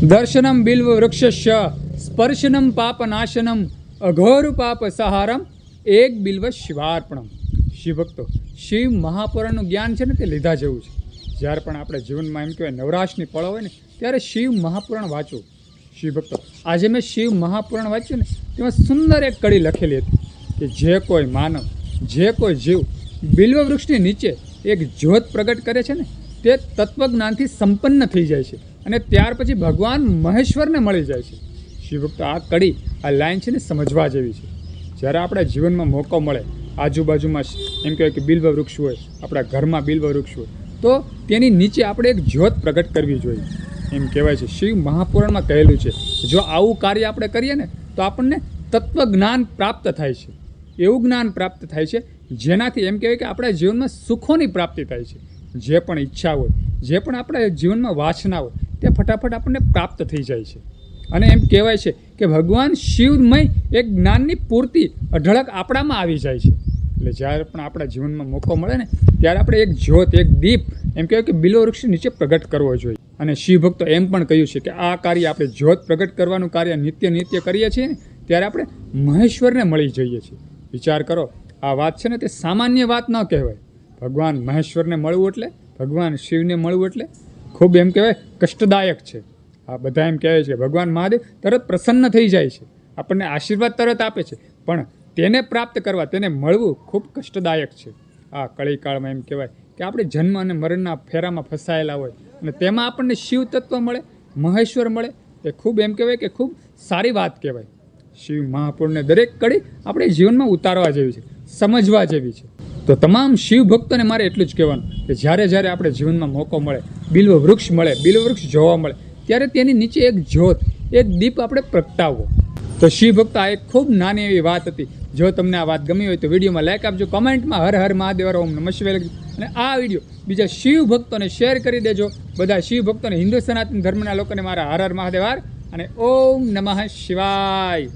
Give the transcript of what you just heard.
દર્શનમ બિલ્વ વૃક્ષસ્ય સ્પર્શનમ પાપનાશનમ અઘોર પાપ સહારમ એક બિલ્વ શિવાર્પણમ. શિવ ભક્તો, શિવ મહાપુરાણનું જ્ઞાન છે ને તે લીધા જેવું છે. જ્યારે પણ આપણે જીવનમાં એમ કહેવાય નવરાશની પળો હોય ને ત્યારે શિવ મહાપુરાણ વાંચવું. શિવ ભક્તો, આજે મેં શિવ મહાપુરાણ વાંચ્યું ને તેમાં સુંદર એક કડી લખેલી હતી કે જે કોઈ માનવ, જે કોઈ જીવ બિલ્વ વૃક્ષની નીચે એક જ્યોત પ્રગટ કરે છે ને તે તત્વજ્ઞાનથી સંપન્ન થઈ જાય છે અને ત્યાર પછી ભગવાન મહેશ્વરને મળી જાય છે. શિવ ભક્તો, આ કડી, આ લાઈન છે ને સમજવા જેવી છે. જ્યારે આપણા જીવનમાં મોકો મળે, આજુબાજુમાં એમ કહેવાય કે બિલ્વ વૃક્ષ હોય, આપણા ઘરમાં બિલ્વ વૃક્ષ હોય તો તેની નીચે આપણે એક જ્યોત પ્રગટ કરવી જોઈએ. એમ કહેવાય છે, શિવ મહાપુરાણમાં કહેલું છે, જો આવું કાર્ય આપણે કરીએ ને તો આપણને તત્વજ્ઞાન પ્રાપ્ત થાય છે. એવું જ્ઞાન પ્રાપ્ત થાય છે જેનાથી એમ કહેવાય કે આપણા જીવનમાં સુખોની પ્રાપ્તિ થાય છે. જે પણ ઈચ્છા હોય, જે પણ આપણા જીવનમાં વાસના હોય તે ફટાફટ આપણને પ્રાપ્ત થઈ જાય છે. અને એમ કહેવાય છે કે ભગવાન શિવમય એક જ્ઞાનની પૂર્તિ અઢળક આપણામાં આવી જાય છે. એટલે જ્યારે પણ આપણા જીવનમાં મોકો મળે ને ત્યારે આપણે એક જ્યોત, એક દીપ એમ કહેવાય કે બિલ્વ વૃક્ષ નીચે પ્રગટ કરવો જોઈએ. અને શિવ ભક્તો એમ પણ કહ્યું છે કે આ કાર્ય, આપણે જ્યોત પ્રગટ કરવાનું કાર્ય નિત્ય કરીએ છીએ ને ત્યારે આપણે મહેશ્વરને મળી જઈએ છીએ. વિચાર કરો, આ વાત છે ને તે સામાન્ય વાત ન કહેવાય. ભગવાન મહેશ્વરને મળવું એટલે, ભગવાન શિવને મળવું એટલે ખૂબ એમ કહેવાય કષ્ટદાયક છે. આ બધા એમ કહેવાય છે ભગવાન મહાદેવ તરત પ્રસન્ન થઈ જાય છે, આપણને આશીર્વાદ તરત આપે છે, પણ તેને પ્રાપ્ત કરવા, તેને મળવું ખૂબ કષ્ટદાયક છે. આ કળીકાળમાં એમ કહેવાય કે આપણે જન્મ અને મરણના ફેરામાં ફસાયેલા હોય અને તેમાં આપણને શિવ તત્વ મળે, મહેશ્વર મળે, એ ખૂબ એમ કહેવાય કે ખૂબ સારી વાત કહેવાય. શિવ મહાપુરાણને દરેક કડી આપણે જીવનમાં ઉતારવા જેવી છે, સમજવા જેવી છે. તો તમામ શિવ ભક્તોને મારે એટલું જ કહેવાનું કે જ્યારે આપણે જીવનમાં મોકો મળે, બિલ્વ વૃક્ષ મળે, બિલ્વ વૃક્ષ જોવા મળે ત્યારે તેની નીચે એક જ્યોત, એક દીપ આપણે પ્રગટાવવો. તો શિવ ભક્તો, આ એક ખૂબ નાની એવી વાત હતી. જો તમને આ વાત ગમી હોય તો વિડીયોમાં લાઈક આપજો, કમેન્ટમાં હર હર મહાદેવ, ઓમ નમઃ શિવાય લખજો અને આ વિડીયો બીજા શિવ ભક્તોને શેર કરી દેજો. બધા શિવ ભક્તોને, હિન્દુ સનાતન ધર્મના લોકોને મારા હર હર મહાદેવ અને ઓમ નમઃ શિવાય.